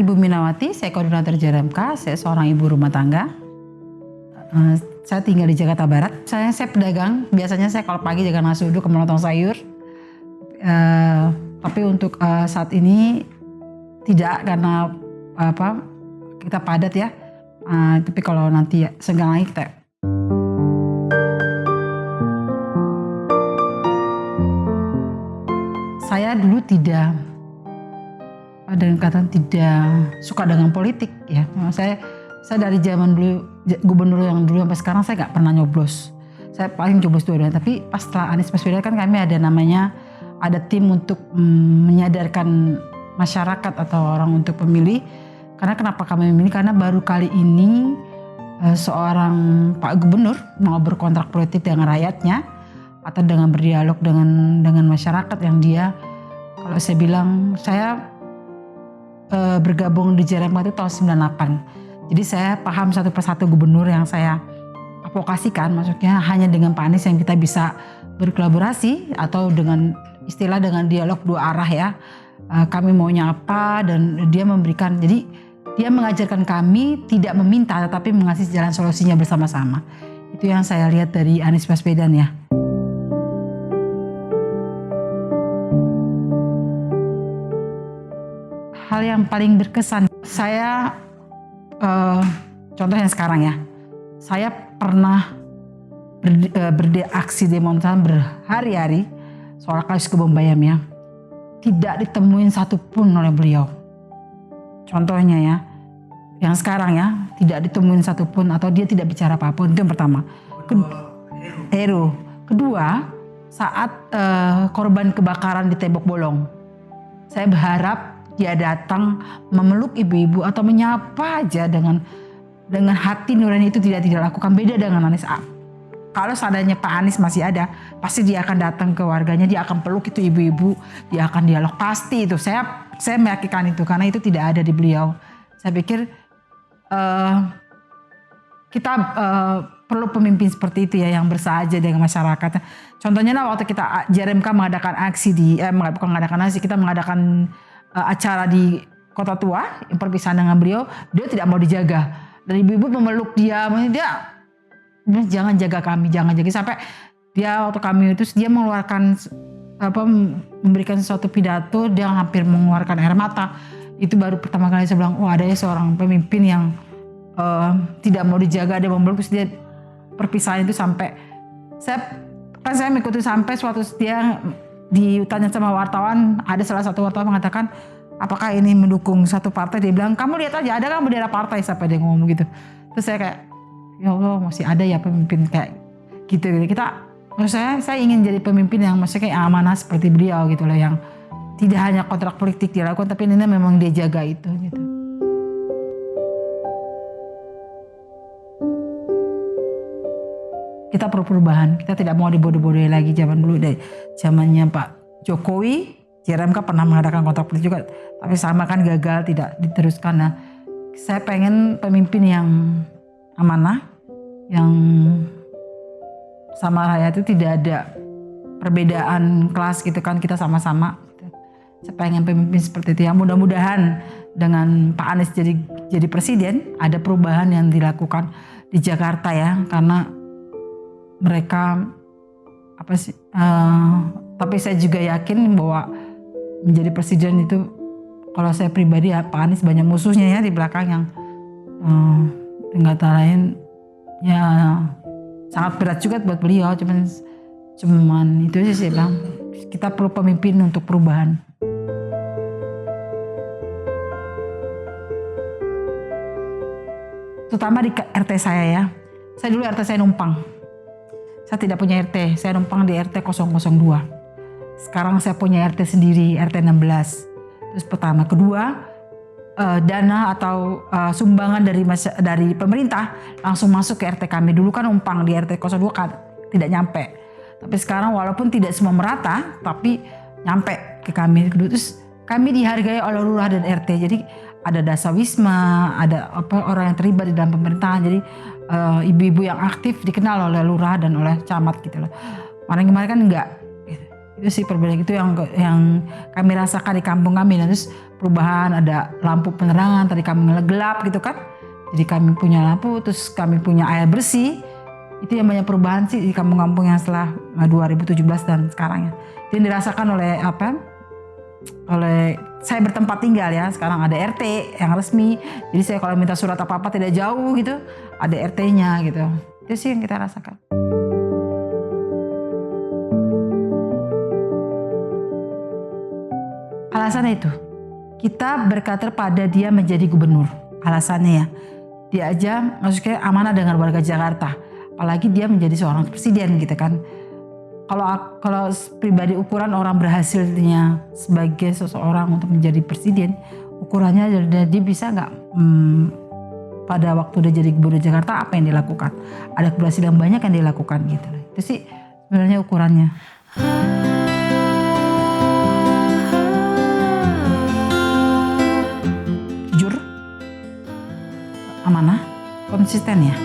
Ibu Minawati, saya koordinator JRMK, saya seorang ibu rumah tangga. Saya tinggal di Jakarta Barat. Saya pedagang, biasanya saya kalau pagi jaga nasi uduk, kemudian sayur. Tapi untuk saat ini tidak, karena kita padat ya. Tapi kalau nanti ya, senggang lagi kita. Saya dulu tidak suka dengan politik ya. Saya dari zaman dulu gubernur yang dulu sampai sekarang saya nggak pernah nyoblos. Saya paling nyoblos dua-duanya. Tapi pas setelah Anies Baswedan kan kami ada tim untuk menyadarkan masyarakat atau orang untuk pemilih. Karena kenapa kami memilih? Karena baru kali ini seorang Pak Gubernur mau berkontrak politik dengan rakyatnya atau dengan berdialog dengan masyarakat yang dia, kalau saya bilang, saya bergabung di JRMK itu tahun 98. Jadi saya paham satu persatu gubernur yang saya advokasikan, maksudnya hanya dengan Pak Anies yang kita bisa berkolaborasi atau dengan dengan dialog dua arah ya. Kami maunya apa dan dia memberikan, jadi dia mengajarkan kami tidak meminta tetapi mengasih jalan solusinya bersama-sama. Itu yang saya lihat dari Anies Baswedan ya. Hal yang paling berkesan, saya contoh yang sekarang ya, saya pernah beraksi demonstrasi berhari-hari soal kasus Kebun Bayam ya, tidak ditemuin satupun oleh beliau. Contohnya ya, yang sekarang ya, tidak ditemuin satupun atau dia tidak bicara apapun, itu yang pertama. Heru. Kedua, saat korban kebakaran di Tembok Bolong, saya berharap dia datang memeluk ibu-ibu atau menyapa aja dengan hati nurani, itu tidak lakukan. Beda dengan Anies. Kalau seandainya Pak Anies masih ada, pasti dia akan datang ke warganya, dia akan peluk itu ibu-ibu, dia akan dialog, pasti itu. Saya meyakinkan itu karena itu tidak ada di beliau. Saya pikir kita perlu pemimpin seperti itu ya, yang bersahaja dengan masyarakat. Contohnya waktu kita JRMK mengadakan aksi kita mengadakan acara di Kota Tua, yang perpisahan dengan beliau tidak mau dijaga. Dan ibu-ibu memeluk dia jangan jaga kami, sampai dia waktu kami itu dia mengeluarkan memberikan sesuatu pidato, dia hampir mengeluarkan air mata. Itu baru pertama kali saya bilang, ada ya seorang pemimpin yang tidak mau dijaga, dia memeluk. Terus dia perpisahan itu sampai saya mengikuti sampai suatu dia ditanya sama wartawan, ada salah satu wartawan mengatakan, apakah ini mendukung satu partai? Dia bilang, kamu lihat aja, ada kan bendera partai, sampai dia ngomong gitu. Terus saya kayak, ya Allah, masih ada ya pemimpin kayak gitu. Menurut saya ingin jadi pemimpin yang maksudnya kayak amanah seperti beliau gitu loh, yang tidak hanya kontrak politik dilakukan, tapi ini memang dia jaga itu gitu. Kita perlu perubahan, kita tidak mau dibodoh-bodohi lagi. Zaman dulu deh, zamannya Pak Jokowi, JRMK pernah mengadakan kontrak politik juga, tapi sama kan gagal, tidak diteruskan. Nah, saya pengen pemimpin yang amanah, yang sama rakyat itu tidak ada perbedaan kelas gitu kan, kita sama-sama. Saya pengen pemimpin seperti itu, yang mudah-mudahan dengan Pak Anies jadi presiden, ada perubahan yang dilakukan di Jakarta ya, karena mereka tapi saya juga yakin bahwa menjadi presiden itu, kalau saya pribadi ya, Pak Anies banyak musuhnya ya di belakang yang dengan kata lain ya sangat berat juga buat beliau. Cuman itu aja sih bang, kita perlu pemimpin untuk perubahan. Terutama di RT saya ya, saya dulu RT saya numpang. Saya tidak punya RT, saya numpang di RT 002. Sekarang saya punya RT sendiri, RT 16. Terus pertama. Kedua, dana atau sumbangan dari pemerintah langsung masuk ke RT kami. Dulu kan numpang di RT 02 kan tidak nyampe. Tapi sekarang walaupun tidak semua merata, tapi nyampe ke kami. Terus kami dihargai oleh lurah dan RT. Jadi ada dasawisma, ada orang yang terlibat di dalam pemerintahan. Jadi ibu-ibu yang aktif dikenal oleh lurah dan oleh camat gitu loh. Kemarin kan enggak. Itu sih perbedaan itu yang kami rasakan di kampung kami. Nah, terus perubahan ada lampu penerangan, tadi kami gelap gitu kan. Jadi kami punya lampu, terus kami punya air bersih. Itu yang banyak perubahan sih di kampung-kampung yang setelah 2017 dan sekarang ya. Itu yang dirasakan oleh saya bertempat tinggal ya. Sekarang ada RT yang resmi. Jadi saya kalau minta surat apa-apa tidak jauh gitu, ada RT-nya gitu. Itu sih yang kita rasakan. Alasannya itu, kita berkater pada dia menjadi gubernur. Alasannya ya, dia aja maksudnya amanah dengan warga Jakarta. Apalagi dia menjadi seorang presiden gitu kan. Kalau pribadi ukuran orang berhasilnya sebagai seseorang untuk menjadi presiden, ukurannya dia bisa nggak pada waktu dia jadi gubernur Jakarta apa yang dilakukan? Ada keberhasilan banyak yang dilakukan gitu. Itu sih sebenarnya ukurannya. Jujur, amanah, konsisten ya.